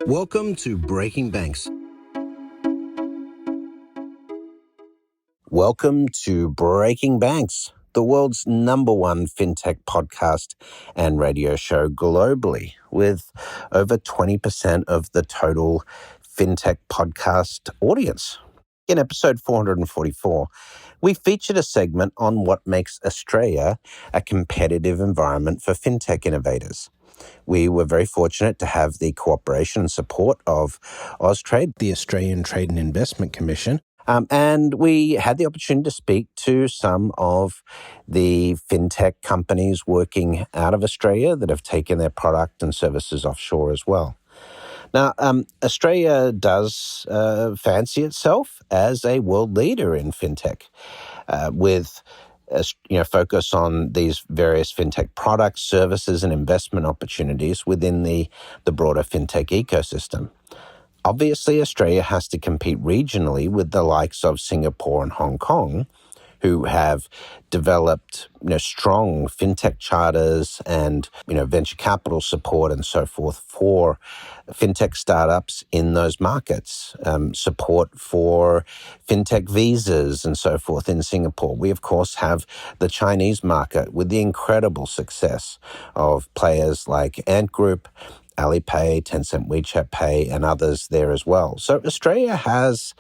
Welcome to Breaking Banks. Welcome to Breaking Banks, the world's number one fintech podcast and radio show globally, with over 20% of the total fintech podcast audience. In episode 444, we featured a segment on what makes Australia a competitive environment for fintech innovators. We were very fortunate to have the cooperation and support of Austrade, the Australian Trade and Investment Commission, and we had the opportunity to speak to some of the fintech companies working out of Australia that have taken their product and services offshore as well. Now, Australia does fancy itself as a world leader in fintech, with focus on these various fintech products, services, and investment opportunities within the broader fintech ecosystem. Obviously, Australia has to compete regionally with the likes of Singapore and Hong Kong, who have developed strong fintech charters and venture capital support and so forth for fintech startups in those markets, support for fintech visas and so forth in Singapore. We, of course, have the Chinese market with the incredible success of players like Ant Group, Alipay, Tencent WeChat Pay, and others there as well. So Australia has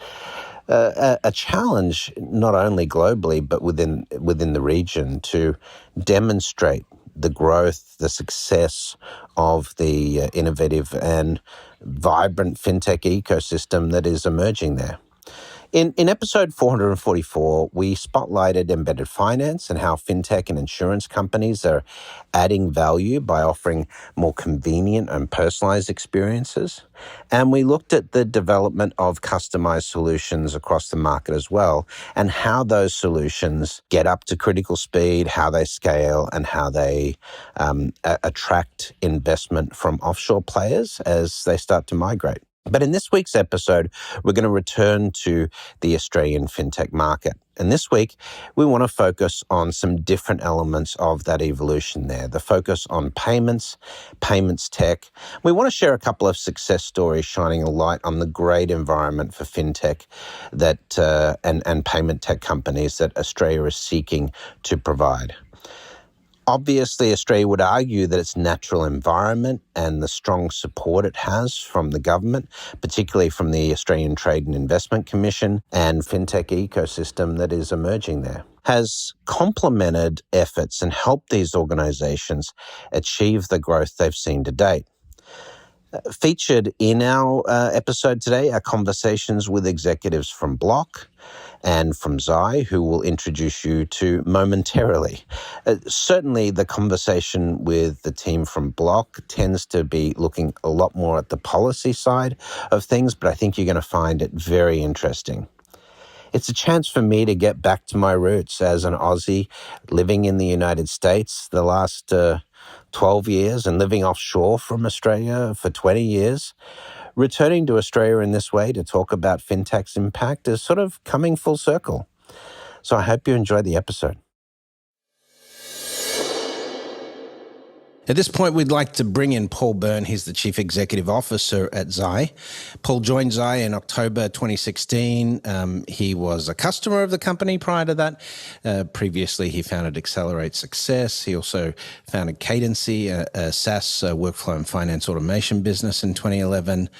a challenge, not only globally, but within the region, to demonstrate the growth, the success of the innovative and vibrant fintech ecosystem that is emerging there. In episode 444, we spotlighted embedded finance and how fintech and insurance companies are adding value by offering more convenient and personalized experiences. And we looked at the development of customized solutions across the market as well, and how those solutions get up to critical speed, how they scale, and how they attract investment from offshore players as they start to migrate. But in this week's episode, we're going to return to the Australian fintech market. And this week, we want to focus on some different elements of that evolution there. The focus on payments tech. We want to share a couple of success stories shining a light on the great environment for fintech that and payment tech companies that Australia is seeking to provide. Obviously, Australia would argue that its natural environment and the strong support it has from the government, particularly from the Australian Trade and Investment Commission and fintech ecosystem that is emerging there, has complemented efforts and helped these organisations achieve the growth they've seen to date. Featured in our episode today are conversations with executives from Block and from Zai, who we'll introduce you to momentarily. Certainly, the conversation with the team from Block tends to be looking a lot more at the policy side of things, but I think you're going to find it very interesting. It's a chance for me to get back to my roots as an Aussie living in the United States the last 12 years and living offshore from Australia for 20 years. Returning to Australia in this way to talk about fintech's impact is sort of coming full circle. So I hope you enjoy the episode. At this point, we'd like to bring in Paul Byrne. He's the Chief Executive Officer at Zai. Paul joined Zai in October 2016. He was a customer of the company prior to that. Previously, he founded Accelerate Success. He also founded Cadency, a SaaS workflow and finance automation business in 2011.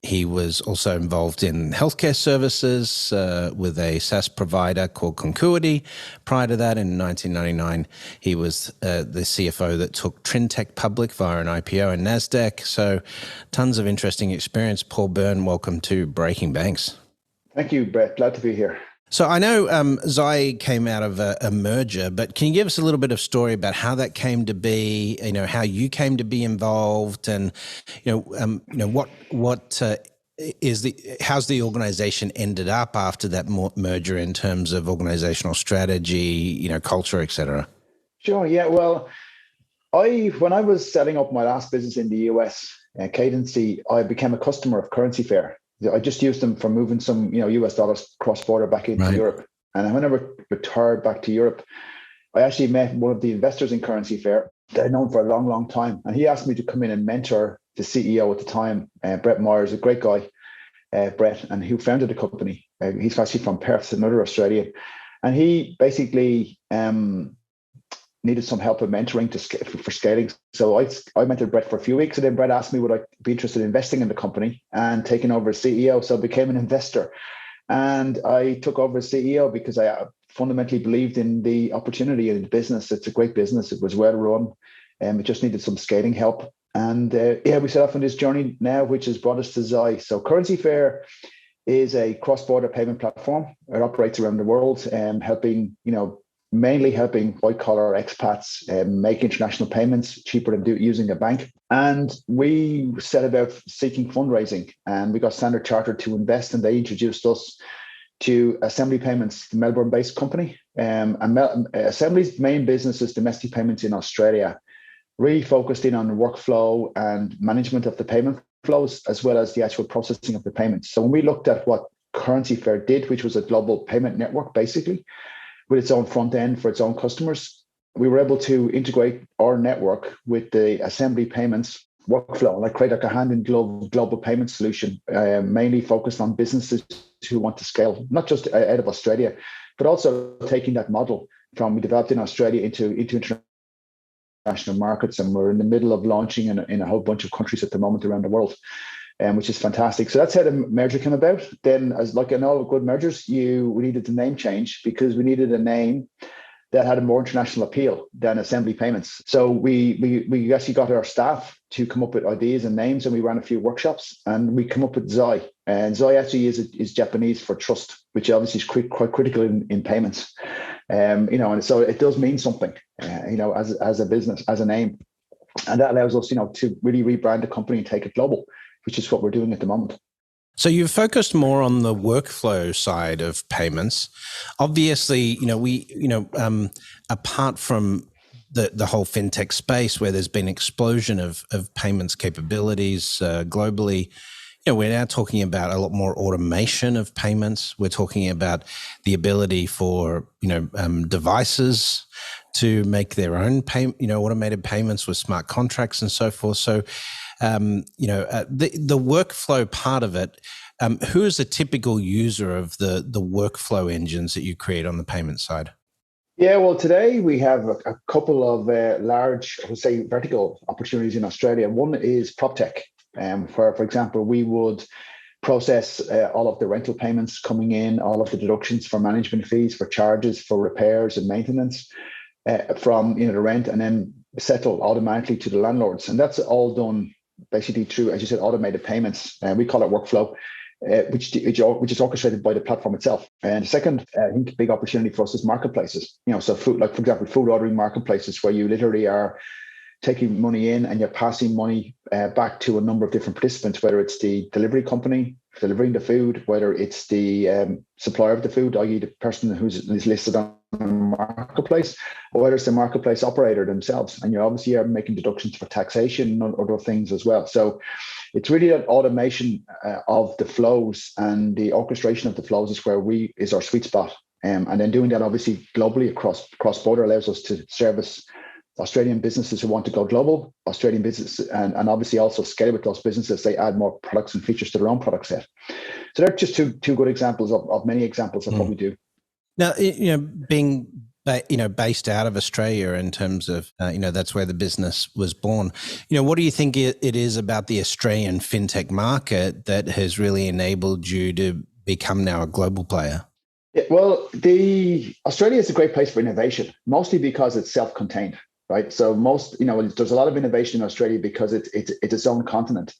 He was also involved in healthcare services with a SaaS provider called Concuity. Prior to that, in 1999, he was the CFO that took Trintech public via an IPO in NASDAQ. So tons of interesting experience. Paul Byrne, welcome to Breaking Banks. Thank you, Brett. Glad to be here. So I know Zai came out of a merger, but can you give us a little bit of story about how that came to be? How you came to be involved, and how's the organization ended up after that merger in terms of organizational strategy, culture, et cetera? Sure. Yeah. Well, when I was setting up my last business in the US, Cadency, I became a customer of Currency Fair. I just used them for moving some, US dollars cross-border back into Europe. And when I retired back to Europe, I actually met one of the investors in Currency Fair that I'd known for a long, long time. And he asked me to come in and mentor the CEO at the time, Brett Myers, a great guy, Brett, and who founded the company. He's actually from Perth, another Australian. And he basically needed some help with mentoring for scaling. So I mentored Brett for a few weeks, and then Brett asked me would I be interested in investing in the company and taking over as CEO. So I became an investor. And I took over as CEO because I fundamentally believed in the opportunity in the business. It's a great business. It was well run. It just needed some scaling help. And we set off on this journey now, which has brought us to Zai. So Currency Fair is a cross-border payment platform. It operates around the world, mainly helping white-collar expats make international payments cheaper than using a bank. And we set about seeking fundraising, and we got Standard Chartered to invest, and they introduced us to Assembly Payments, the Melbourne-based company. Assembly's main business is domestic payments in Australia, really focused in on workflow and management of the payment flows, as well as the actual processing of the payments. So when we looked at what Currency Fair did, which was a global payment network, basically, with its own front end for its own customers, we were able to integrate our network with the Assembly Payments workflow, like create a hand-in-glove global payment solution, mainly focused on businesses who want to scale, not just out of Australia, but also taking that model from we developed in Australia into international markets. And we're in the middle of launching in a whole bunch of countries at the moment around the world. Which is fantastic. So that's how the merger came about. Then, as like in all good mergers, we needed the name change because we needed a name that had a more international appeal than Assembly Payments. So we actually got our staff to come up with ideas and names, and we ran a few workshops, and we come up with Zai. And Zai actually is Japanese for trust, which obviously is quite critical in payments. And so it does mean something, as a business, as a name, and that allows us, to really rebrand the company and take it global, which is what we're doing at the moment. So you've focused more on the workflow side of payments. Obviously, apart from the whole fintech space where there's been an explosion of payments capabilities globally, we're now talking about a lot more automation of payments. We're talking about the ability for, devices to make their own automated payments with smart contracts and so forth. So, the workflow part of it, who is the typical user of the workflow engines that you create on the payment side? Yeah, well, today we have a couple of large, I would say, vertical opportunities in Australia. One is PropTech, where, for example, we would process all of the rental payments coming in, all of the deductions for management fees, for charges, for repairs and maintenance from the rent, and then settle automatically to the landlords. And that's all done basically through, as you said, automated payments. We call it workflow, which is orchestrated by the platform itself. And the second, I think, big opportunity for us is marketplaces. So food, like for example, food ordering marketplaces, where you literally are taking money in and you're passing money back to a number of different participants, whether it's the delivery company delivering the food, whether it's the supplier of the food, i.e. the person who's listed on the marketplace, or whether it's the marketplace operator themselves. And you obviously are making deductions for taxation and other things as well. So it's really that automation of the flows and the orchestration of the flows is our sweet spot. And then doing that obviously globally across border allows us to service Australian businesses who want to go global, Australian businesses, and obviously also scale with those businesses. They add more products and features to their own product set. So they're just two good examples of many examples of what we do. Now, being based out of Australia in terms of that's where the business was born. What do you think it is about the Australian fintech market that has really enabled you to become now a global player? Yeah, well, Australia is a great place for innovation, mostly because it's self-contained. Right. So there's a lot of innovation in Australia because it's its own continent.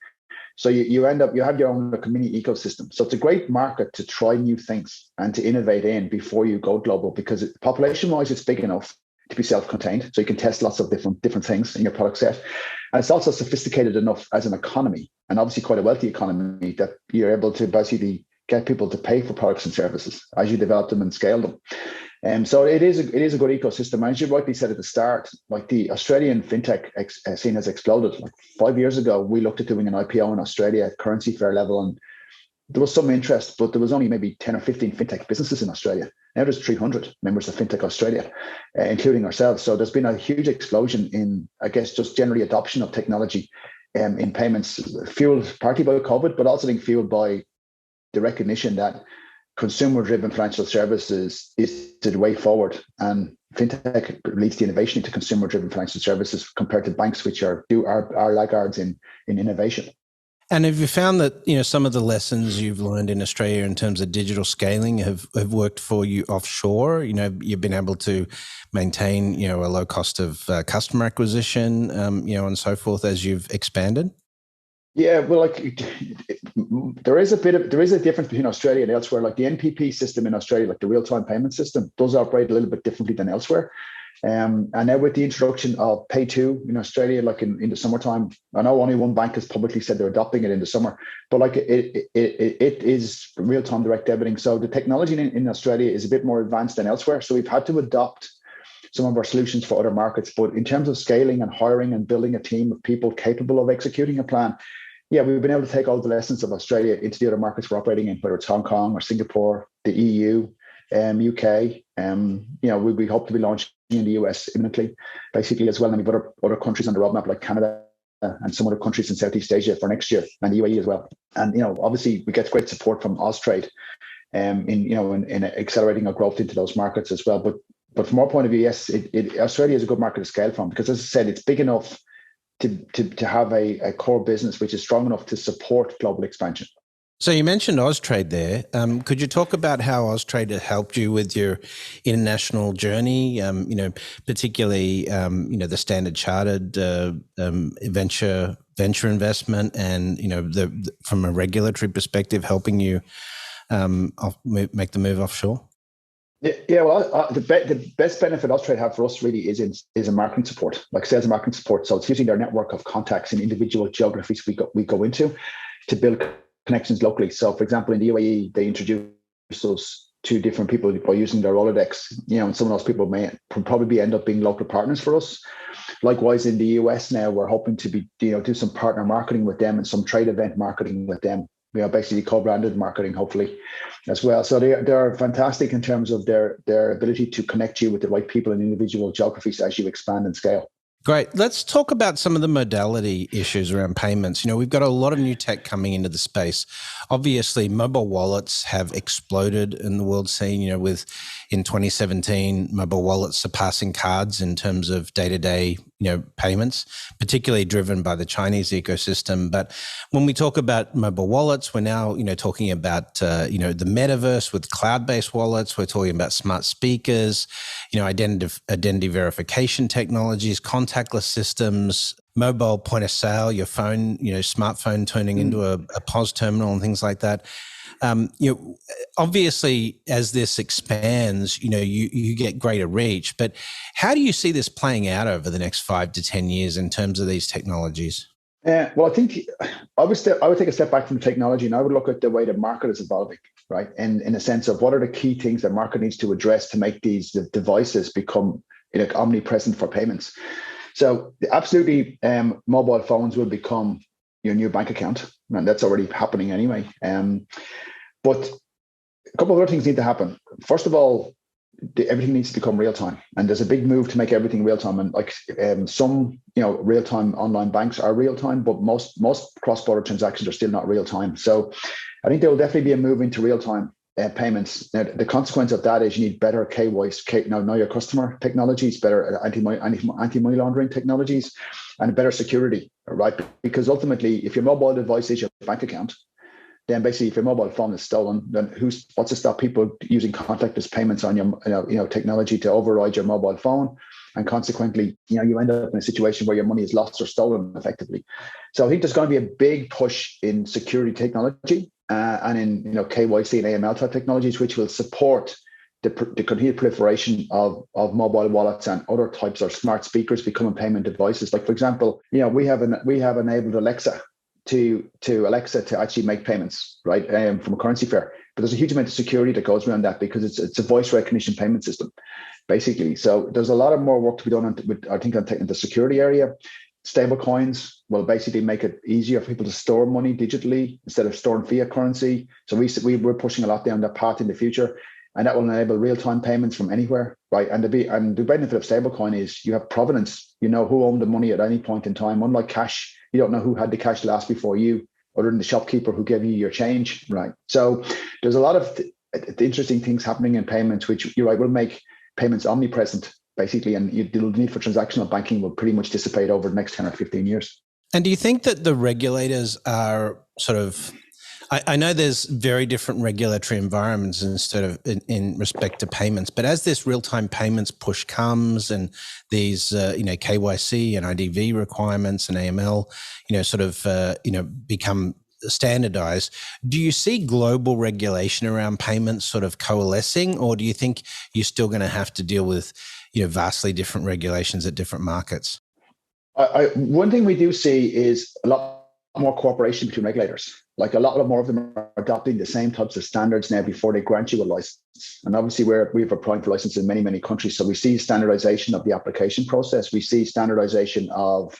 So you have your own mini ecosystem. So it's a great market to try new things and to innovate in before you go global, because population-wise, it's big enough to be self-contained. So you can test lots of different things in your product set. And it's also sophisticated enough as an economy, and obviously quite a wealthy economy, that you're able to basically get people to pay for products and services as you develop them and scale them. So it is a good ecosystem. And as you rightly said at the start, like the Australian fintech scene has exploded. Like 5 years ago, we looked at doing an IPO in Australia at Currency Fair level, and there was some interest, but there was only maybe 10 or 15 fintech businesses in Australia. Now there's 300 members of Fintech Australia, including ourselves. So there's been a huge explosion in, I guess, just generally adoption of technology in payments, fueled partly by COVID, but also being fueled by the recognition that consumer-driven financial services is the way forward, and fintech leads the innovation into consumer-driven financial services compared to banks, which are laggards in innovation. And have you found that, some of the lessons you've learned in Australia in terms of digital scaling have worked for you offshore? You've been able to maintain, a low cost of customer acquisition, and so forth as you've expanded? Yeah, well, there is a difference between Australia and elsewhere. Like the NPP system in Australia, like the real-time payment system, does operate a little bit differently than elsewhere. And now with the introduction of Pay2 in Australia, like in the summertime, I know only one bank has publicly said they're adopting it in the summer, but like it is real-time direct debiting. So the technology in Australia is a bit more advanced than elsewhere. So we've had to adopt some of our solutions for other markets. But in terms of scaling and hiring and building a team of people capable of executing a plan, yeah, we've been able to take all the lessons of Australia into the other markets we're operating in, whether it's Hong Kong or Singapore, the EU, UK. We hope to be launching in the US imminently, basically as well. And we've other countries on the roadmap like Canada and some other countries in Southeast Asia for next year, and the UAE as well. And obviously we get great support from Austrade in accelerating our growth into those markets as well. But from our point of view, yes, Australia is a good market to scale from, because as I said, it's big enough to have a core business which is strong enough to support global expansion. So you mentioned Austrade there. Could you talk about how Austrade has helped you with your international journey? Particularly the Standard Chartered venture investment, and from a regulatory perspective, helping you make the move offshore. Yeah, well, the best benefit Austrade have for us really is a marketing support, like sales and marketing support. So it's using their network of contacts in individual geographies we go into to build connections locally. So, for example, in the UAE, they introduced us to different people by using their Rolodex. And some of those people may probably end up being local partners for us. Likewise, in the US now, we're hoping to be do some partner marketing with them and some trade event marketing with them. Basically co-branded marketing, hopefully, as well. So they're fantastic in terms of their ability to connect you with the right people in individual geographies as you expand and scale. Great. Let's talk about some of the modality issues around payments. We've got a lot of new tech coming into the space. Obviously, mobile wallets have exploded in the world scene, with in 2017, mobile wallets surpassing cards in terms of day-to-day, payments, particularly driven by the Chinese ecosystem. But when we talk about mobile wallets, we're now, talking about, the metaverse with cloud-based wallets. We're talking about smart speakers, identity verification technologies, contactless systems, mobile point of sale, your phone, smartphone turning into a POS terminal and things like that. Obviously, as this expands, you get greater reach. But how do you see this playing out over the next 5 to 10 years in terms of these technologies? Well, I think I would take a step back from technology, and I would look at the way the market is evolving, right? And in a sense of what are the key things that market needs to address to make these devices become omnipresent for payments. So absolutely, mobile phones will become your new bank account, and that's already happening anyway. But a couple of other things need to happen. First of all, everything needs to become real time, and there's a big move to make everything real time. And some real time online banks are real time, but most cross border transactions are still not real time. So I think there will definitely be a move into real time payments. Now, the consequence of that is you need better KYC, know your customer technologies, better anti-money laundering technologies, and better security, right? Because ultimately, if your mobile device is your bank account, then basically if your mobile phone is stolen, then what's to stop people using contactless payments on your technology to override your mobile phone? And consequently, you end up in a situation where your money is lost or stolen effectively. So I think there's going to be a big push in security technology and in KYC and AML type technologies, which will support the continued proliferation of mobile wallets and other types of smart speakers becoming payment devices. Like, for example, we have enabled Alexa to actually make payments, right, from a currency fair. But there's a huge amount of security that goes around that because it's a voice recognition payment system, basically. So there's a lot of more work to be done on the security area. Stable coins will basically make it easier for people to store money digitally instead of storing fiat currency. So we're pushing a lot down that path in the future, and that will enable real-time payments from anywhere, right? And the benefit of stablecoin is you have provenance. You know who owned the money at any point in time. Unlike cash, you don't know who had the cash last before you, other than the shopkeeper who gave you your change, right? So there's a lot of interesting things happening in payments, which you're right will make payments omnipresent, basically, and the need for transactional banking will pretty much dissipate over the next 10 or 15 years. And do you think that the regulators are sort of, I know there's very different regulatory environments instead of in respect to payments, but as this real-time payments push comes and these, KYC and IDV requirements and AML, become standardized, do you see global regulation around payments sort of coalescing, or do you think you're still going to have to deal with, vastly different regulations at different markets? One thing we do see is a lot more cooperation between regulators. Like a lot more of them are adopting the same types of standards now before they grant you a license. And obviously we've applied for licenses in many, many countries. So we see standardization of the application process. We see standardization of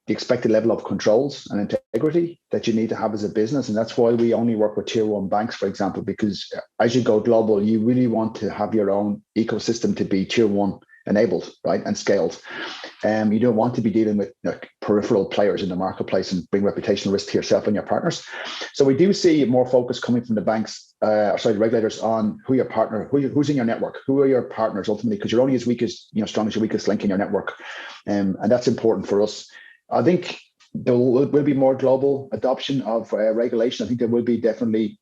the expected level of controls and integrity that you need to have as a business. And that's why we only work with tier one banks, for example, because as you go global, you really want to have your own ecosystem to be tier one enabled, right, and scaled. You don't want to be dealing with peripheral players in the marketplace and bring reputational risk to yourself and your partners. So we do see more focus coming from the banks, the regulators, on who your partner, who's in your network, who are your partners ultimately, because you're only as weak as, strong as your weakest link in your network. And that's important for us. I think there will be more global adoption of regulation. I think there will be definitely,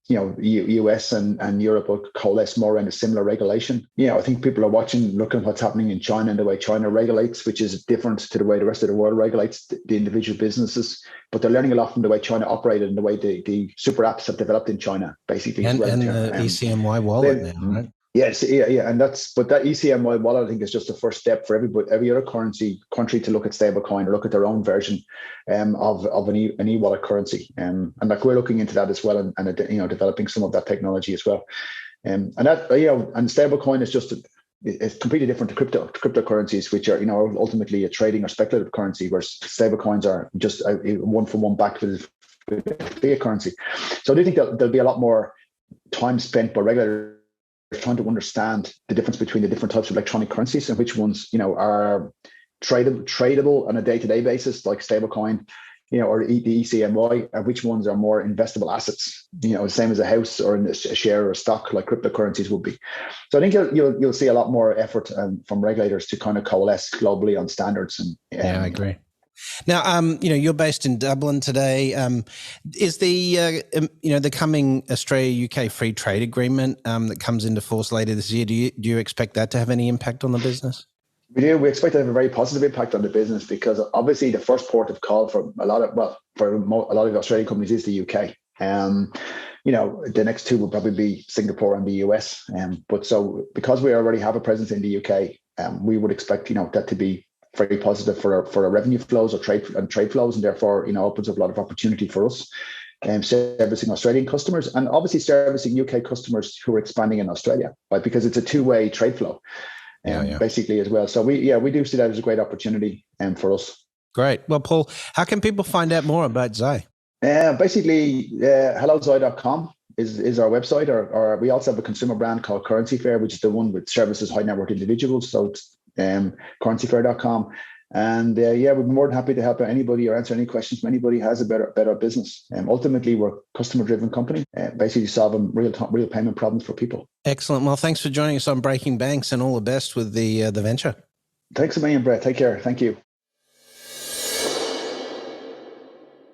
US and Europe will coalesce more in a similar regulation. I think people are looking at what's happening in China and the way China regulates, which is different to the way the rest of the world regulates the individual businesses. But they're learning a lot from the way China operated and the way the super apps have developed in China, basically. And the ECMY wallet now, right? Yes, yeah, and that ECMY wallet, I think, is just the first step for every other country to look at stablecoin or look at their own version of an e-wallet currency, and like we're looking into that as well, and developing some of that technology as well, and that and stablecoin is it's completely different to cryptocurrencies, which are ultimately a trading or speculative currency, whereas stablecoins are just a one-for-one backed with fiat currency. So I do think that there'll be a lot more time spent by regulators trying to understand the difference between the different types of electronic currencies and which ones are tradable on a day-to-day basis, like stablecoin, or the ECMY, and which ones are more investable assets, the same as a house or a share or a stock like cryptocurrencies would be. So I think you'll see a lot more effort from regulators to kind of coalesce globally on standards. And yeah, I agree. Now, you're based in Dublin today. Is the coming Australia-UK free trade agreement that comes into force later this year, do you expect that to have any impact on the business? We do. We expect to have a very positive impact on the business, because obviously the first port of call for a lot of the Australian companies is the UK. The next two will probably be Singapore and the US. But so because we already have a presence in the UK, we would expect that to be very positive for our revenue flows or trade flows, and therefore opens up a lot of opportunity for us, servicing Australian customers and obviously servicing UK customers who are expanding in Australia, right? Because it's a two-way trade flow, basically as well. So we do see that as a great opportunity for us. Great. Well, Paul, how can people find out more about Zai? Basically, hellozai.com is our website, or we also have a consumer brand called Currency Fair, which is the one which services high net worth individuals. So it's currencyfair.com, and we're more than happy to help anybody or answer any questions from anybody who has a better business. Ultimately, we're a customer-driven company, basically solving real payment problems for people. Excellent. Well, thanks for joining us on Breaking Banks, and all the best with the venture. Thanks a million, Brett. Take care. Thank you.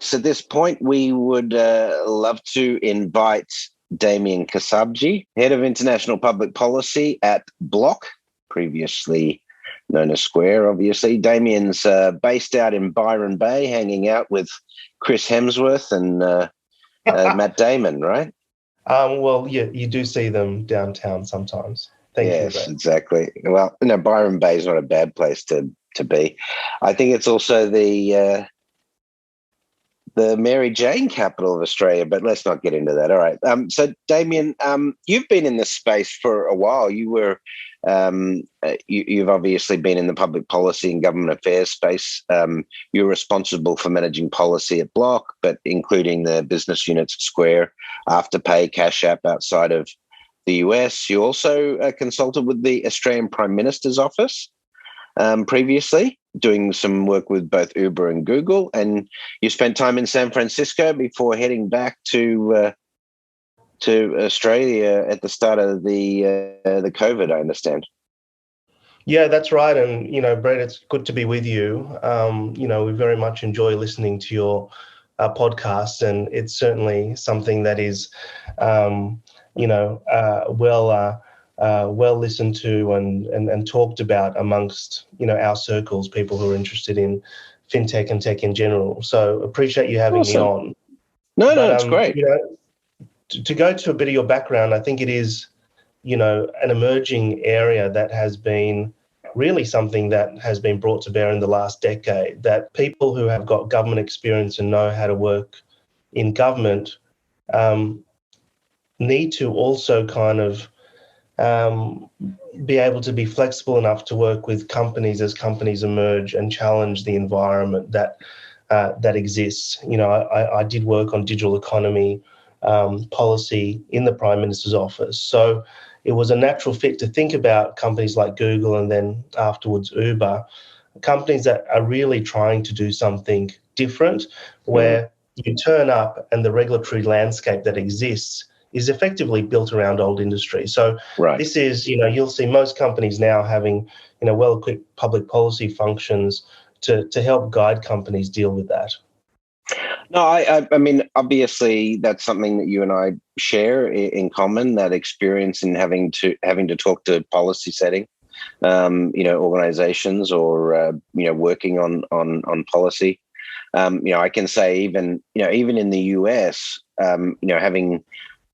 So at this point, we would love to invite Damian Kassabgi, Head of International Public Policy at Block, previously known as Square, obviously. Damian's based out in Byron Bay, hanging out with Chris Hemsworth and Matt Damon, right? Well, yeah, you do see them downtown sometimes. Thank you. Yes, exactly. Well, Byron Bay is not a bad place to be. I think it's also the Mary Jane capital of Australia, but let's not get into that. All right. So, Damian, you've been in this space for a while. You were, you've obviously been in the public policy and government affairs space. You're responsible for managing policy at Block, but including the business units at Square, Afterpay, Cash App outside of the US. You also consulted with the Australian Prime Minister's office previously, doing some work with both Uber and Google, and you spent time in San Francisco before heading back to Australia at the start of the COVID, I understand. Yeah, that's right. And, Brett, it's good to be with you. We very much enjoy listening to your podcast, and it's certainly something that is, well listened to and talked about amongst, our circles, people who are interested in fintech and tech in general. So appreciate you having me on. No, it's great. To go to a bit of your background, I think it is, an emerging area that has been really something that has been brought to bear in the last decade, that people who have got government experience and know how to work in government need to also kind of be able to be flexible enough to work with companies as companies emerge and challenge the environment that exists. I did work on digital economy policy in the Prime Minister's office. So it was a natural fit to think about companies like Google and then afterwards Uber, companies that are really trying to do something different, where you turn up and the regulatory landscape that exists is effectively built around old industry. So This is, you'll see most companies now having, well-equipped public policy functions to help guide companies deal with that. No, I mean, obviously, that's something that you and I share in common. That experience in having to talk to policy setting, organizations, or working on policy. I can say even in the US, having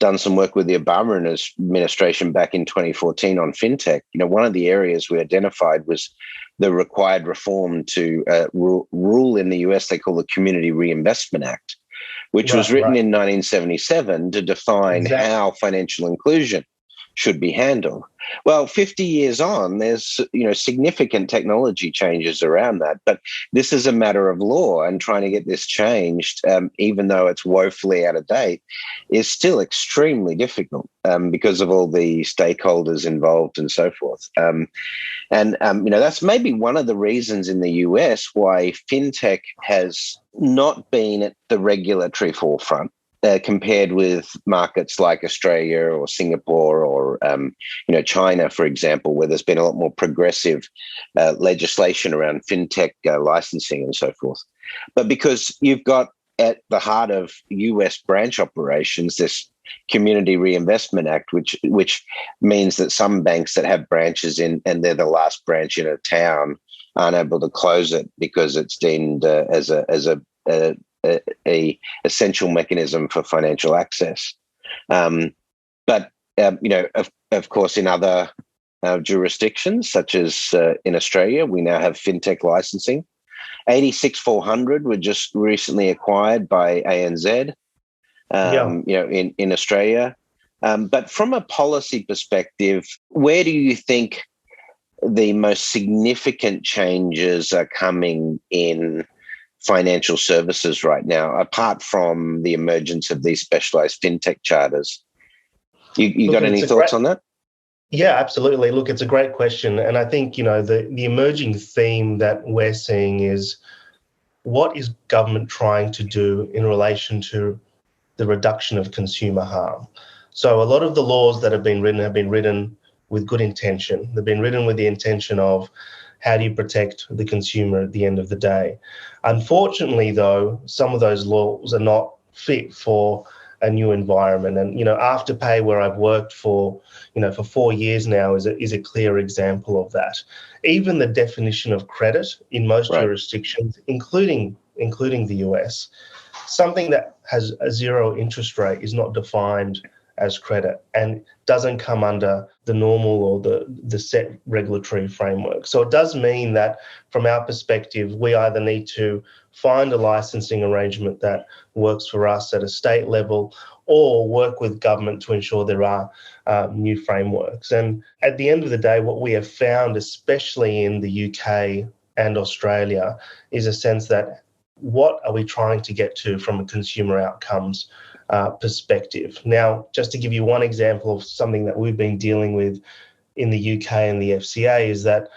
done some work with the Obama administration back in 2014 on fintech. One of the areas we identified was the required reform to rule in the US they call the Community Reinvestment Act, which was written in 1977 to define how financial inclusion should be handled. Well, 50 years on, there's significant technology changes around that, but this is a matter of law, and trying to get this changed, even though it's woefully out of date, is still extremely difficult because of all the stakeholders involved and so forth. That's maybe one of the reasons in the US why fintech has not been at the regulatory forefront. Compared with markets like Australia or Singapore or China, for example, where there's been a lot more progressive legislation around fintech licensing and so forth. But because you've got at the heart of US branch operations this Community Reinvestment Act, which means that some banks that have branches in and they're the last branch in a town aren't able to close it because it's deemed as a essential mechanism for financial access. But of course, in other jurisdictions, such as in Australia, we now have fintech licensing. 86400 were just recently acquired by ANZ, in Australia. But from a policy perspective, where do you think the most significant changes are coming in financial services right now, apart from the emergence of these specialized fintech charters? You got any thoughts on that? Yeah, absolutely. Look, it's a great question. And I think, the emerging theme that we're seeing is, what is government trying to do in relation to the reduction of consumer harm? So a lot of the laws that have been written with good intention. They've been written with the intention of, how do you protect the consumer at the end of the day? Unfortunately, though, some of those laws are not fit for a new environment. And, Afterpay, where I've worked for 4 years now, is a clear example of that. Even the definition of credit in most jurisdictions, including the US, something that has a zero interest rate is not defined as credit and doesn't come under the normal or the set regulatory framework. So it does mean that from our perspective, we either need to find a licensing arrangement that works for us at a state level, or work with government to ensure there are new frameworks. And at the end of the day, what we have found, especially in the UK and Australia, is a sense that what are we trying to get to from a consumer outcomes perspective. Now, just to give you one example of something that we've been dealing with in the UK and the FCA is that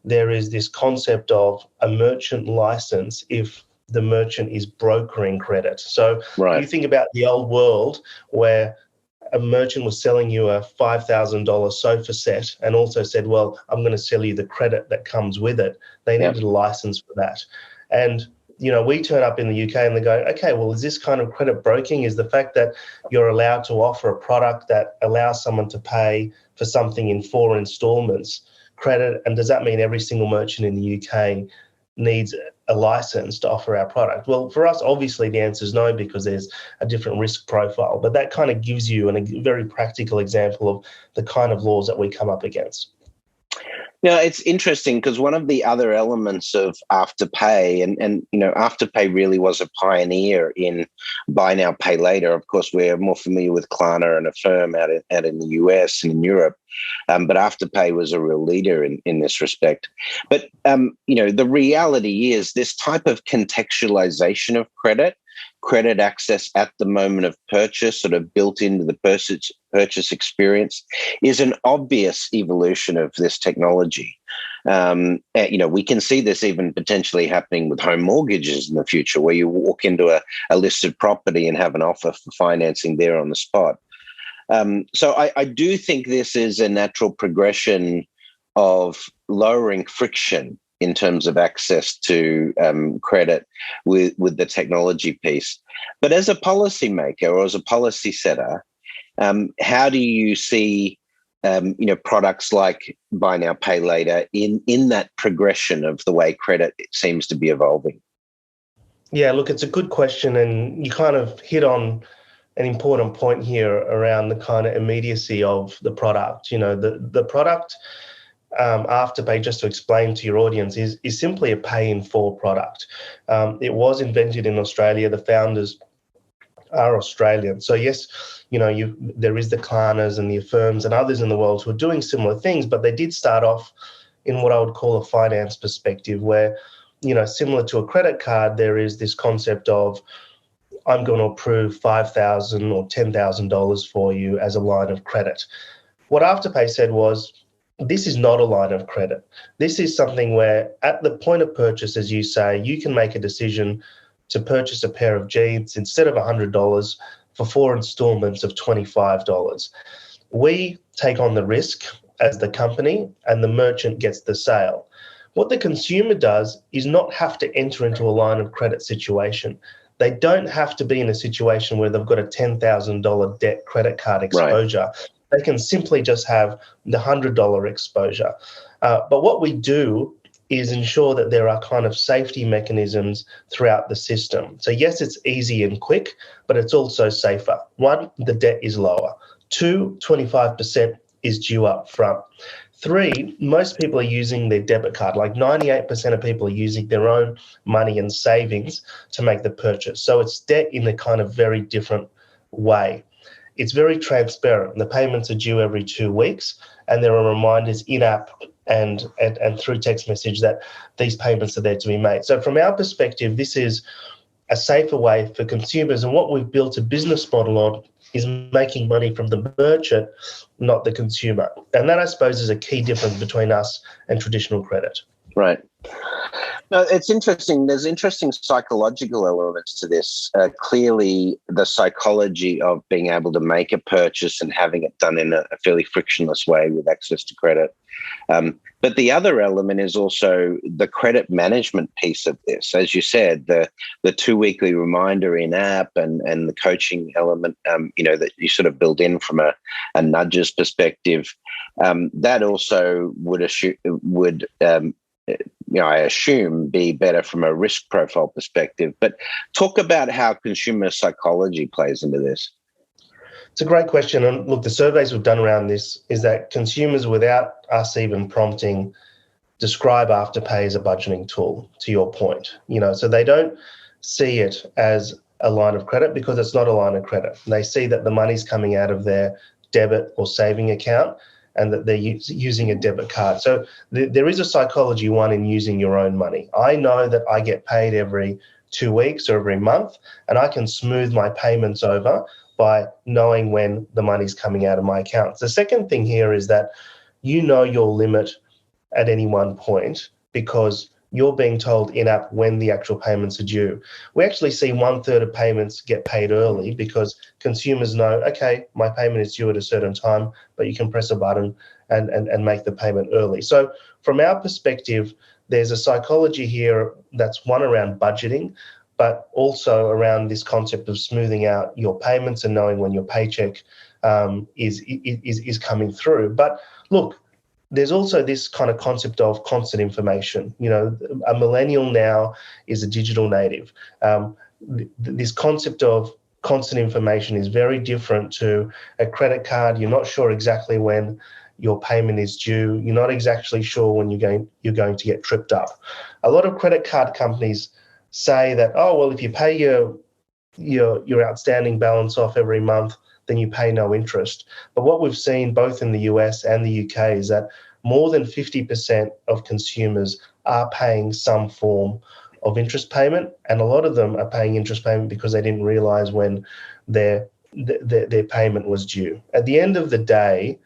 there is this concept of a merchant license if the merchant is brokering credit. So you think about the old world where a merchant was selling you a $5,000 sofa set and also said, well, I'm going to sell you the credit that comes with it. They needed a license for that. And, we turn up in the UK and they go, okay, well, is this kind of credit broking? Is the fact that you're allowed to offer a product that allows someone to pay for something in 4 installments credit? And does that mean every single merchant in the UK needs a license to offer our product? Well, for us, obviously, the answer is no, because there's a different risk profile. But that kind of gives you a very practical example of the kind of laws that we come up against. Now, it's interesting because one of the other elements of Afterpay, and Afterpay really was a pioneer in buy now, pay later. Of course, we're more familiar with Klarna and Affirm out in the US and in Europe, but Afterpay was a real leader in this respect. But, the reality is this type of contextualization of credit access at the moment of purchase, sort of built into the purchase experience, is an obvious evolution of this technology. We can see this even potentially happening with home mortgages in the future, where you walk into a listed property and have an offer for financing there on the spot. So I do think this is a natural progression of lowering friction in terms of access to credit with the technology piece. But as a policymaker or as a policy setter, how do you see products like buy now, pay later in that progression of the way credit seems to be evolving? Yeah, look, it's a good question, and you kind of hit on an important point here around the kind of immediacy of the product. The product, Afterpay, just to explain to your audience, is simply a pay-in-4 product. It was invented in Australia. The founders are Australian. So yes, there is the Klarnas and the Affirms and others in the world who are doing similar things, but they did start off in what I would call a finance perspective, where, similar to a credit card, there is this concept of, I'm going to approve $5,000 or $10,000 for you as a line of credit. What Afterpay said was, this is not a line of credit. This is something where at the point of purchase, as you say, you can make a decision to purchase a pair of jeans instead of $100 for 4 installments of $25. We take on the risk as the company and the merchant gets the sale. What the consumer does is not have to enter into a line of credit situation. They don't have to be in a situation where they've got a $10,000 debt credit card exposure. Right. They can simply just have the $100 exposure. But what we do is ensure that there are kind of safety mechanisms throughout the system. So yes, it's easy and quick, but it's also safer. 1, the debt is lower. 2, 25% is due up front. 3, most people are using their debit card. Like 98% of people are using their own money and savings to make the purchase. So it's debt in a kind of very different way. It's very transparent. The payments are due every 2 weeks, and there are reminders in-app and through text message that these payments are there to be made. So from our perspective, this is a safer way for consumers. And what we've built a business model on is making money from the merchant, not the consumer. And that, I suppose, is a key difference between us and traditional credit. Right. No, it's interesting. There's interesting psychological elements to this. Clearly, the psychology of being able to make a purchase and having it done in a fairly frictionless way with access to credit. But the other element is also the credit management piece of this. As you said, the 2 weekly reminder in app and the coaching element, that you sort of build in from a nudges perspective. That also would I assume be better from a risk profile perspective. But talk about how consumer psychology plays into this. It's a great question. And look, the surveys we've done around this is that consumers, without us even prompting, describe Afterpay as a budgeting tool, to your point. So they don't see it as a line of credit because it's not a line of credit. They see that the money's coming out of their debit or saving account and that they're using a debit card. So there is a psychology one in using your own money. I know that I get paid every 2 weeks or every month, and I can smooth my payments over by knowing when the money's coming out of my accounts. The second thing here is that you know your limit at any one point because you're being told in-app when the actual payments are due. We actually see 1/3 of payments get paid early because consumers know, okay, my payment is due at a certain time, but you can press a button and make the payment early. So from our perspective, there's a psychology here that's one around budgeting, but also around this concept of smoothing out your payments and knowing when your paycheck is coming through. But look, there's also this kind of concept of constant information. You know, a millennial now is a digital native. This concept of constant information is very different to a credit card. You're not sure exactly when your payment is due. You're not exactly sure when you're going to get tripped up. A lot of credit card companies say that, oh, well, if you pay your outstanding balance off every month, then you pay no interest. But what we've seen both in the US and the UK is that more than 50% of consumers are paying some form of interest payment, and a lot of them are paying interest payment because they didn't realize when their payment was due. At the end of the day,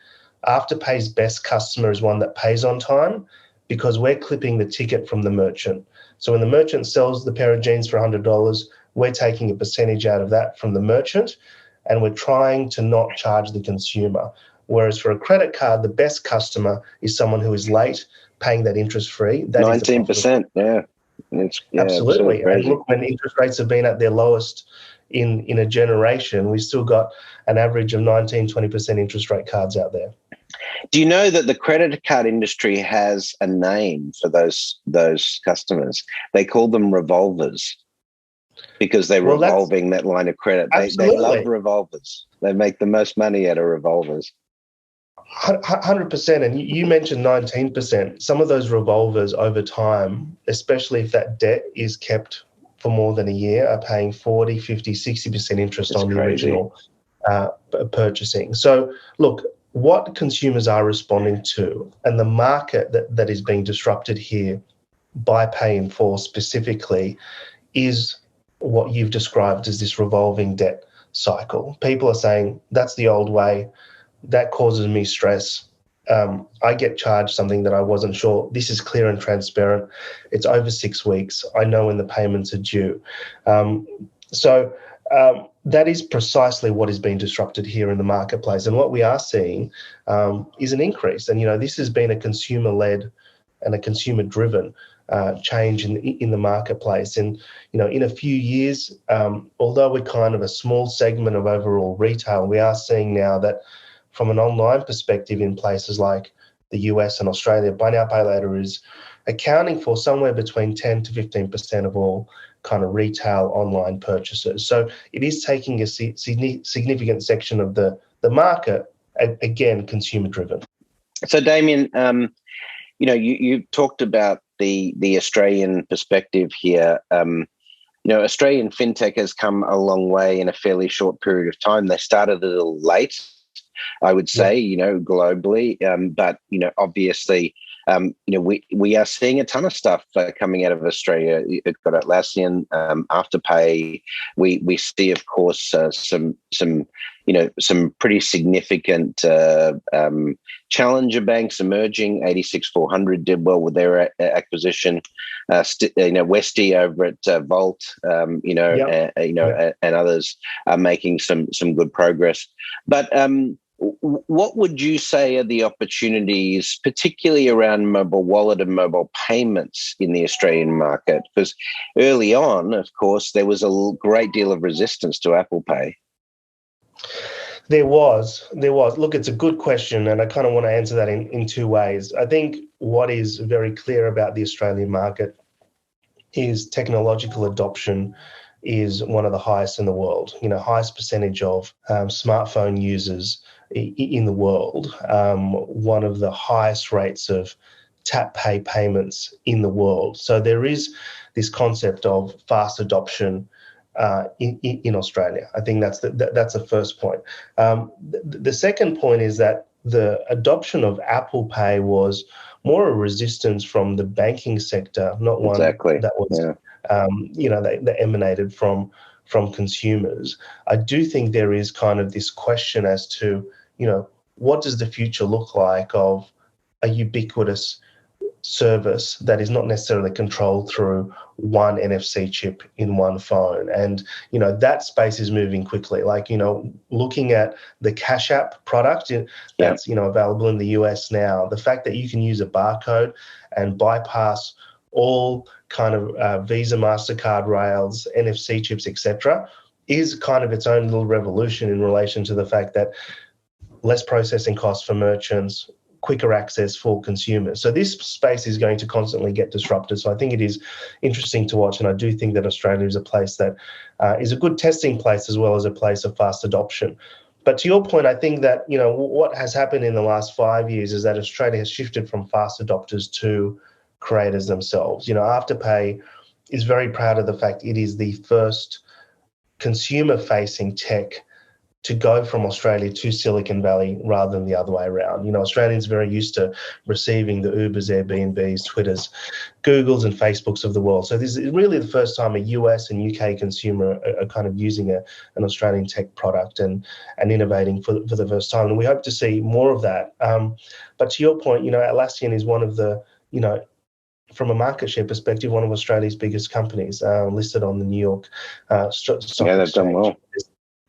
Afterpay's best customer is one that pays on time because we're clipping the ticket from the merchant. So when the merchant sells the pair of jeans for $100, we're taking a percentage out of that from the merchant, and we're trying to not charge the consumer. Whereas for a credit card, the best customer is someone who is late, paying that interest-free. That 19%, yeah. Absolutely. And look, when interest rates have been at their lowest in a generation, we've still got an average of 19, 20% interest rate cards out there. Do you know that the credit card industry has a name for those customers? They call them revolvers because they're revolving that line of credit. They love revolvers. They make the most money out of revolvers. 100%. And you mentioned 19%. Some of those revolvers over time, especially if that debt is kept for more than a year, are paying 40, 50, 60% interest on the original purchasing. So look, what consumers are responding to and the market that is being disrupted here by Pay in Full specifically is what you've described as this revolving debt cycle. People are saying, that's the old way. That causes me stress. I get charged something that I wasn't sure. This is clear and transparent. It's over 6 weeks. I know when the payments are due. That is precisely what is being disrupted here in the marketplace. And what we are seeing is an increase. And, this has been a consumer-led and a consumer-driven change in the marketplace. And, in a few years, although we're kind of a small segment of overall retail, we are seeing now that from an online perspective in places like the US and Australia, buy now, pay later is accounting for somewhere between 10 to 15% of all kind of retail online purchases. So it is taking a significant section of the market, again, consumer driven. So Damian, you talked about the Australian perspective here. Australian fintech has come a long way in a fairly short period of time. They started a little late, I would say, globally. But, obviously, we are seeing a ton of stuff coming out of Australia. You've got Atlassian, Afterpay. We see, of course, some pretty significant challenger banks emerging. 86400 did well with their acquisition. Westy over at Volt, and others are making some good progress. But what would you say are the opportunities, particularly around mobile wallet and mobile payments in the Australian market? Because early on, of course, there was a great deal of resistance to Apple Pay. There was. Look, it's a good question, and I kind of want to answer that in two ways. I think what is very clear about the Australian market is technological adoption is one of the highest in the world. Highest percentage of smartphone users in the world, one of the highest rates of tap pay payments in the world. So there is this concept of fast adoption in Australia. I think that's the first point. The second point is that the adoption of Apple Pay was more a resistance from the banking sector, not one that was that emanated from consumers. I do think there is kind of this question as to, what does the future look like of a ubiquitous service that is not necessarily controlled through one NFC chip in one phone. And, that space is moving quickly. Like, looking at the Cash App product that's, available in the US now, the fact that you can use a barcode and bypass all kind of Visa, MasterCard rails, NFC chips, etc., is kind of its own little revolution in relation to the fact that less processing costs for merchants, quicker access for consumers. So this space is going to constantly get disrupted. So I think it is interesting to watch, and I do think that Australia is a place that is a good testing place as well as a place of fast adoption. But to your point, I think that, what has happened in the last 5 years is that Australia has shifted from fast adopters to creators themselves. Afterpay is very proud of the fact it is the first consumer-facing tech to go from Australia to Silicon Valley rather than the other way around. Australians are very used to receiving the Ubers, Airbnbs, Twitters, Googles and Facebooks of the world. So this is really the first time a US and UK consumer are kind of using an Australian tech product and innovating for the first time. And we hope to see more of that. But to your point, Atlassian is one of the, from a market share perspective, one of Australia's biggest companies, listed on the New York Stock Exchange. Yeah, they've done well.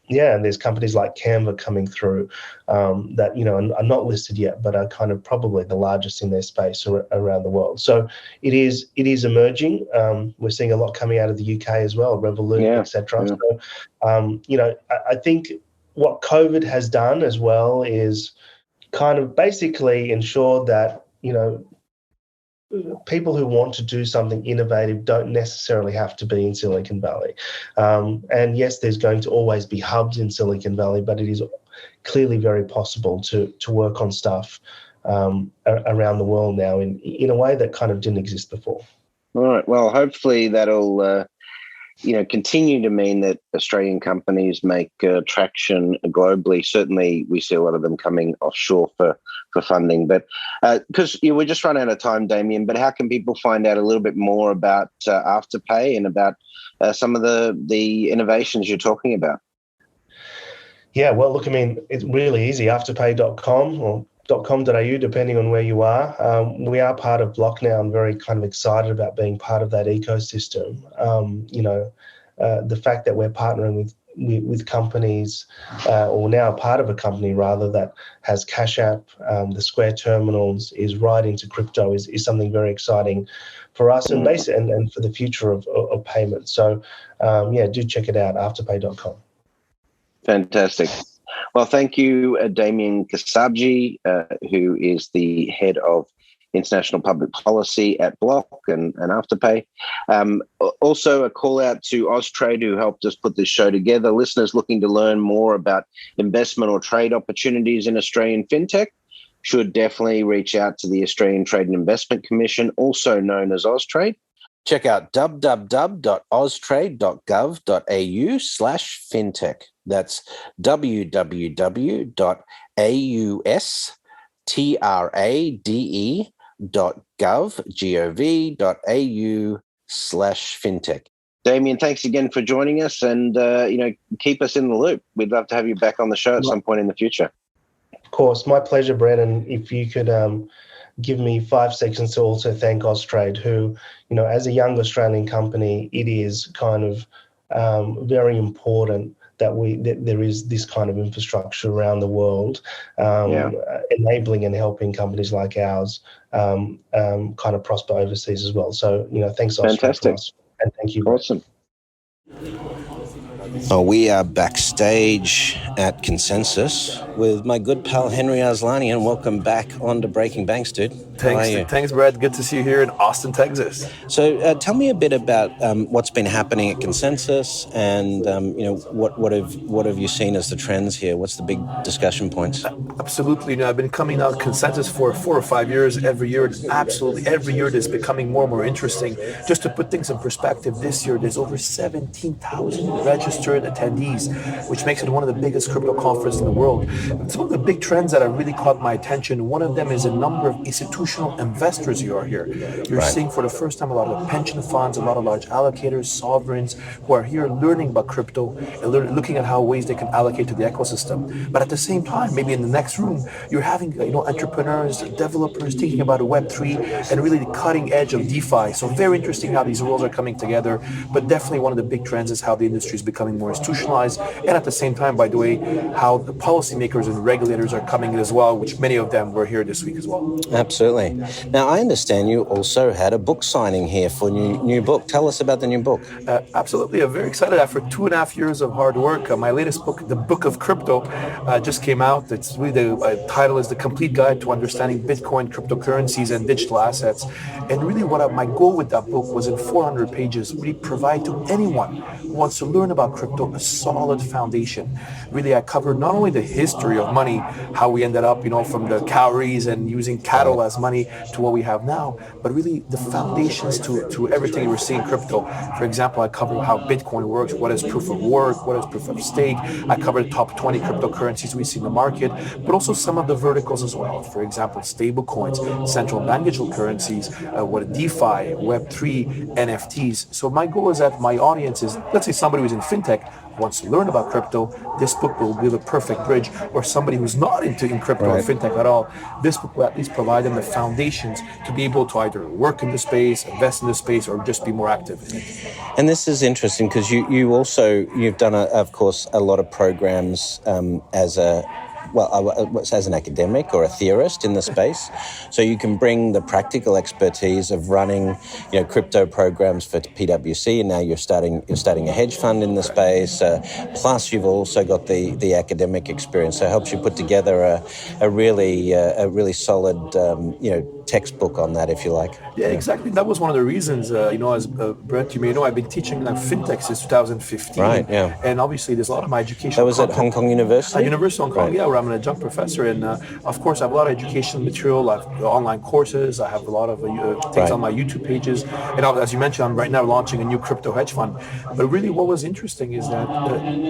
Yeah, and there's companies like Canva coming through that, are not listed yet, but are kind of probably the largest in their space around the world. So it is emerging. We're seeing a lot coming out of the UK as well, Revolut, etc. So, I think what COVID has done as well is kind of basically ensure that, people who want to do something innovative don't necessarily have to be in Silicon Valley. And yes, there's going to always be hubs in Silicon Valley, but it is clearly very possible to work on stuff around the world now in a way that kind of didn't exist before. All right. Well, hopefully that'll continue to mean that Australian companies make traction globally. Certainly, we see a lot of them coming offshore for funding. But because we're just running out of time, Damian, but how can people find out a little bit more about Afterpay and about some of the innovations you're talking about? Yeah, well, look, it's really easy, afterpay.com or .com.au, depending on where you are. We are part of Block now and very kind of excited about being part of that ecosystem. The fact that we're partnering with companies, or now part of a company rather, that has Cash App, the Square terminals, is right into crypto is something very exciting for us and for the future of payments. So do check it out, afterpay.com. Fantastic. Well, thank you, Damian Kassabgi, who is the head of international public policy at Block and Afterpay. Also, a call out to Austrade, who helped us put this show together. Listeners looking to learn more about investment or trade opportunities in Australian fintech should definitely reach out to the Australian Trade and Investment Commission, also known as Austrade. Check out www.austrade.gov.au/fintech. That's www.austrade.gov.au/fintech. Damian, thanks again for joining us, and keep us in the loop. We'd love to have you back on the show at some point in the future. Of course, my pleasure, Brett. And if you could give me 5 seconds to also thank Austrade, who, as a young Australian company, it is kind of very important that there is this kind of infrastructure around the world, enabling and helping companies like ours kind of prosper overseas as well. So, thanks, Austrade. Fantastic. And thank you. Awesome. Oh, we are backstage at Consensus with my good pal Henri Arslanian. Welcome back on to Breaking Banks, dude. Thanks, Brad. Good to see you here in Austin, Texas. So, tell me a bit about what's been happening at Consensus, and what have you seen as the trends here? What's the big discussion points? Absolutely. I've been coming out Consensus for 4 or 5 years. Every year, it's becoming more and more interesting. Just to put things in perspective, this year there's over 17,000 registered attendees, which makes it one of the biggest crypto conferences in the world. Some of the big trends that have really caught my attention, one of them is a number of institutional institutional investors you are here. You're seeing for the first time a lot of pension funds, a lot of large allocators, sovereigns who are here learning about crypto and looking at how ways they can allocate to the ecosystem. But at the same time, maybe in the next room, you're having entrepreneurs, developers thinking about a Web3 and really the cutting edge of DeFi. So very interesting how these roles are coming together. But definitely one of the big trends is how the industry is becoming more institutionalized. And at the same time, by the way, how the policymakers and regulators are coming in as well, which many of them were here this week as well. Absolutely. Now, I understand you also had a book signing here for new book. Tell us about the new book. Absolutely. I'm very excited. After 2.5 years of hard work, my latest book, The Book of Crypto, just came out. It's really the title is The Complete Guide to Understanding Bitcoin, Cryptocurrencies, and Digital Assets. And really my goal with that book was in 400 pages, really provide to anyone who wants to learn about crypto a solid foundation. Really, I covered not only the history of money, how we ended up, from the cowries and using cattle as money to what we have now, but really the foundations to everything we're seeing in crypto. For example, I covered how Bitcoin works, what is proof of work, what is proof of stake. I covered the top 20 cryptocurrencies we see in the market, but also some of the verticals as well. For example, stable coins, central bank digital currencies, what DeFi, Web3, NFTs. So my goal is that my audience is, let's say somebody who's in fintech, wants to learn about crypto, this book will be the perfect bridge, or somebody who's not in crypto or fintech at all, this book will at least provide them the foundations to be able to either work in the space, invest in the space, or just be more active in it. And this is interesting because you've done, of course, a lot of programs as an academic or a theorist in the space. So you can bring the practical expertise of running, crypto programs for PwC, and now you're starting a hedge fund in the space. Plus, you've also got the academic experience. So it helps you put together a really solid, textbook on that, if you like. Yeah, exactly. That was one of the reasons, as Brett, you may know, I've been teaching fintech since 2015. Right, yeah. And obviously, there's a lot of my education. That was at Hong Kong University? University of Hong Kong, where I'm an adjunct professor. And of course, I have a lot of educational material. I have online courses. I have a lot of things on my YouTube pages. And as you mentioned, I'm right now launching a new crypto hedge fund. But really, what was interesting is that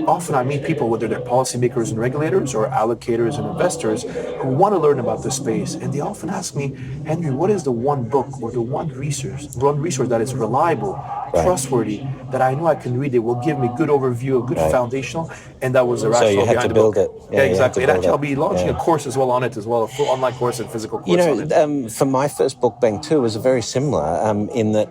often I meet people, whether they're policymakers and regulators or allocators and investors, who want to learn about this space. And they often ask me, Henri, what is the one book or the one resource that is reliable, trustworthy, that I know I can read? It will give me good overview, a good foundational, and that was the rationale behind behind the book. So you had to build it. Yeah, exactly. And actually, I'll be launching a course as well on it as well, a full online course and physical course on it. For my first book bank too, was very similar in that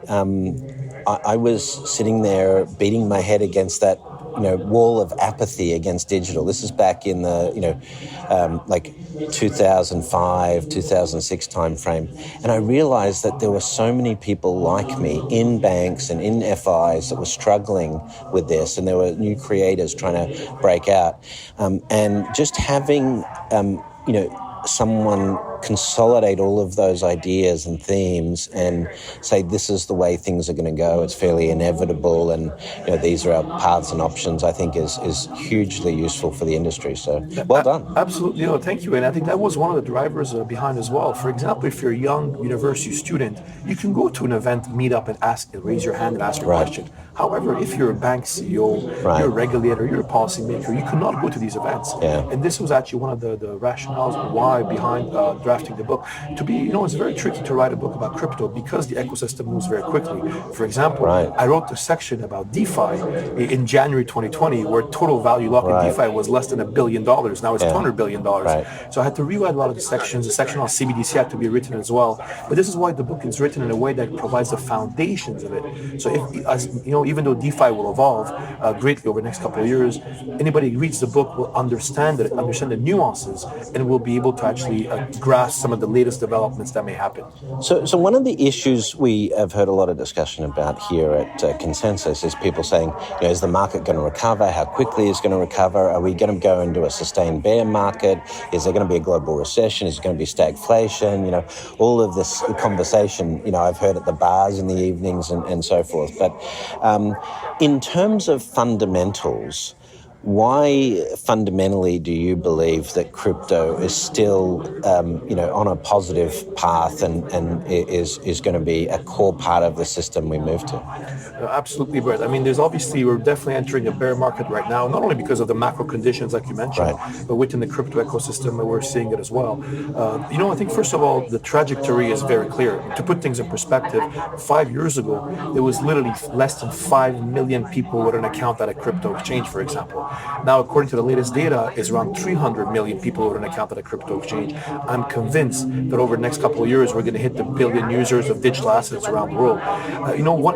I was sitting there beating my head against that wall of apathy against digital. This is back in the 2005, 2006 timeframe, and I realized that there were so many people like me in banks and in FIs that were struggling with this, and there were new creators trying to break out, and just having someone consolidate all of those ideas and themes and say this is the way things are going to go, it's fairly inevitable, and these are our paths and options, I think is hugely useful for the industry. So well done. Absolutely. Thank you. And I think that was one of the drivers behind as well. For example, if you're a young university student, you can go to an event, meet up and raise your hand and ask a question. However, if you're a bank CEO, you're a regulator, you're a policymaker, you cannot go to these events. Yeah. And this was actually one of the rationales why behind drafting the book. It's very tricky to write a book about crypto because the ecosystem moves very quickly. For example, I wrote a section about DeFi in January 2020, where total value lock in DeFi was less than $1 billion. Now it's $200 billion. So I had to rewrite a lot of the sections. The section on CBDC had to be written as well. But this is why the book is written in a way that provides the foundations of it. So even though DeFi will evolve greatly over the next couple of years, anybody who reads the book will understand the nuances, and will be able to actually grasp some of the latest developments that may happen. So one of the issues we have heard a lot of discussion about here at Consensus is people saying, is the market going to recover? How quickly is it going to recover? Are we going to go into a sustained bear market? Is there going to be a global recession? Is it going to be stagflation? All of this conversation, I've heard at the bars in the evenings and so forth. But in terms of fundamentals, why fundamentally do you believe that crypto is still, on a positive path and is going to be a core part of the system we move to? Absolutely, Brett. I mean, we're definitely entering a bear market right now, not only because of the macro conditions, like you mentioned, right, but within the crypto ecosystem, we're seeing it as well. I think, first of all, the trajectory is very clear. To put things in perspective, 5 years ago, there was literally less than 5 million people with an account at a crypto exchange, for example. Now, according to the latest data, is around 300 million people with an account at a crypto exchange. I'm convinced that over the next couple of years, we're going to hit the billion users of digital assets around the world.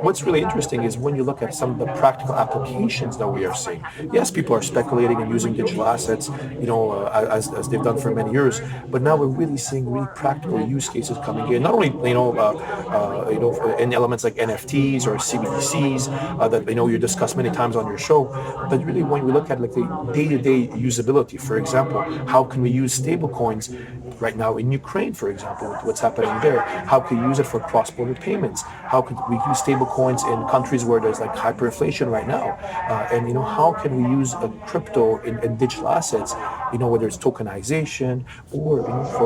What's really interesting is when you look at some of the practical applications that we are seeing. Yes, people are speculating and using digital assets, as they've done for many years. But now we're really seeing really practical use cases coming in. Not only in elements like NFTs or CBDCs that you discussed many times on your show, but really when we look at like the day-to-day usability. For example, how can we use stablecoins right now in Ukraine, for example, with what's happening there? How can we use it for cross-border payments? How could we use stablecoins in countries where there's like hyperinflation right now? And how can we use a crypto in digital assets? Whether it's tokenization or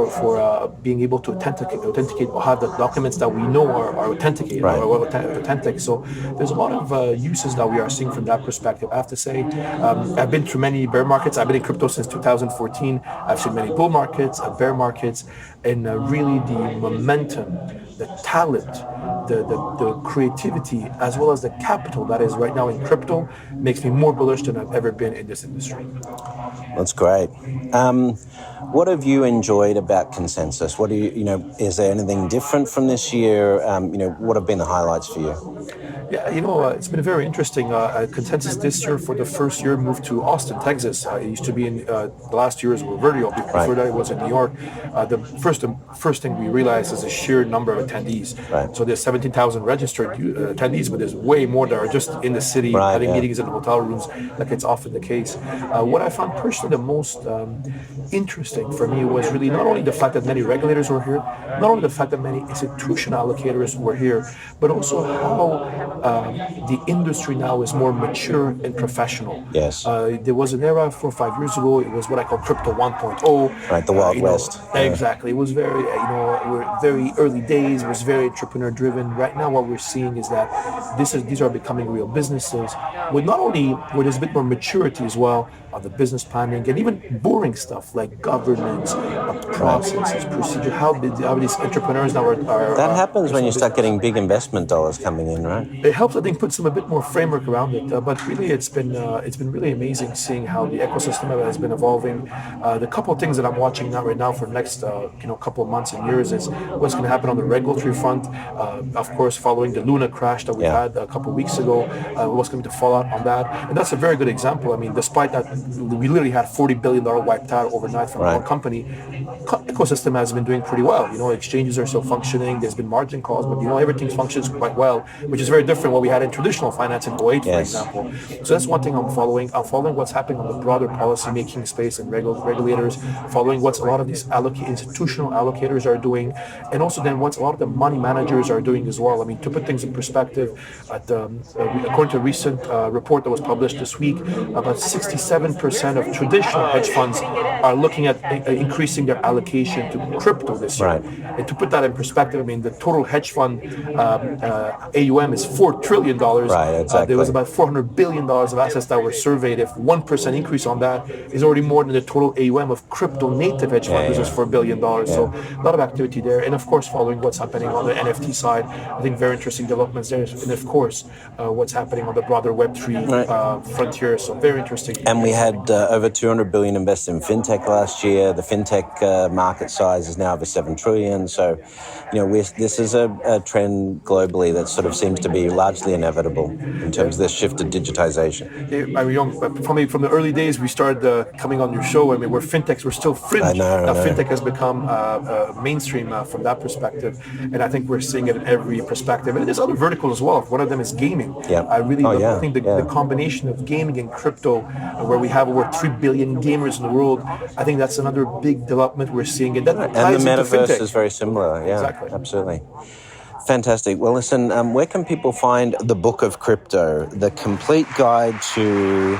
for being able to authenticate or have the documents that we know are authenticated right, or authentic. So there's a lot of uses that we are seeing from that perspective. I have to say, I've been through many bear markets. I've been in crypto since 2014. I've seen many bull markets, bear markets, and really the momentum, the talent, the creativity, as well as the capital that is right now in crypto makes me more bullish than I've ever been in this industry. That's great. What have you enjoyed about Consensus? What do is there anything different from this year? What have been the highlights for you? Yeah, it's been very interesting. Consensus this year, for the first year, moved to Austin, Texas. It used to be in the last years were virtual. Before that, it was in New York. The first thing we realized is the sheer number of attendees. Right. So there's 17,000 registered attendees, but there's way more that are just in the city having meetings in hotel rooms, like it's often the case. What I found personally the most interesting for me was really not only the fact that many regulators were here, not only the fact that many institutional allocators were here, but also how the industry now is more mature and professional. Yes. There was an era 4 or 5 years ago. It was what I call crypto 1.0. Right, the Wild West. Exactly. It was very, we're very early days. It was very entrepreneur driven. Right now, what we're seeing is that these are becoming real businesses with not only where there's a bit more maturity as well on the business planning and even boring stuff like governance, processes, procedure. How these entrepreneurs now are that happens when you start business. getting big investment dollars coming in, right? It helps, I think, put some a bit more framework around it. But really, it's been really amazing seeing how the ecosystem has been evolving. The couple of things that I'm watching right now for the next couple of months and years is what's going to happen on the regulatory front. Of course, following the Luna crash that we had a couple of weeks ago, what's going to be the fallout on that? And that's a very good example. I mean, despite that, we literally had $40 billion wiped out overnight from one company. Ecosystem has been doing pretty well. Exchanges are still functioning. There's been margin calls, but everything functions quite well, which is very different from what we had in traditional finance in 08, for example. So that's one thing I'm following. I'm following what's happening on the broader policy-making space and regulators, following what a lot of these institutional allocators are doing, and also then what a lot of the money managers are doing as well. I mean, to put things in perspective, according to a recent report that was published this week, about 67% of traditional hedge funds are looking at increasing their allocation to crypto this year. Right. And to put that in perspective, I mean, the total hedge fund AUM is $4 trillion. Right, exactly. There was about $400 billion of assets that were surveyed. If 1% increase on that is already more than the total AUM of crypto native hedge funds, which is $4 billion. So a lot of activity there. And of course, following what's happening on the NFT side, I think very interesting developments there. And of course, what's happening on the broader Web3 frontier. So very interesting. And we had over 200 billion invested in fintech last year. The fintech market size is now over 7 trillion. So, this is a trend globally that sort of seems to be largely inevitable in terms of this shift to digitization. From the early days, we started coming on your show. I mean, where fintechs were still fringe. I know. Fintech has become mainstream from that perspective, and I think we're seeing it in every perspective. And there's other verticals as well. One of them is gaming. Yeah. I really I think the combination of gaming and crypto, where we have over 3 billion gamers in the world, I think that's another big development we're seeing. And that ties and the into metaverse fintech. is very similar. Yeah, exactly. Absolutely. Fantastic. Well, listen, where can people find the Book of Crypto, the complete guide to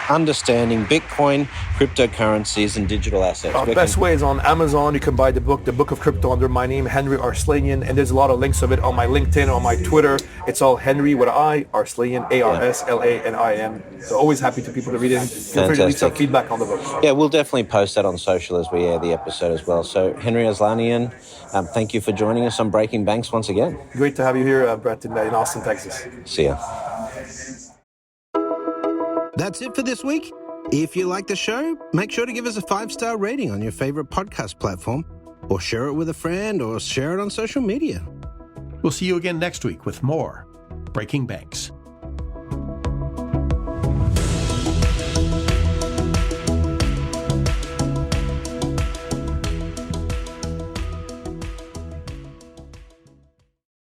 understanding Bitcoin, cryptocurrencies, and digital assets? Best way is on Amazon. You can buy the book of Crypto, under my name, Henri Arslanian, and there's a lot of links of it on my LinkedIn, on my Twitter. It's all Henri with an I, Arslanian, Arslanian. So always happy to people to read it. Feel free to leave some feedback on the book. Yeah, we'll definitely post that on social as we air the episode as well. So Henri Arslanian, thank you for joining us on Breaking Banks once again. Great to have you here, Brett, in Austin, Texas. See ya. That's it for this week. If you like the show, make sure to give us a 5-star rating on your favorite podcast platform, or share it with a friend, or share it on social media. We'll see you again next week with more Breaking Banks.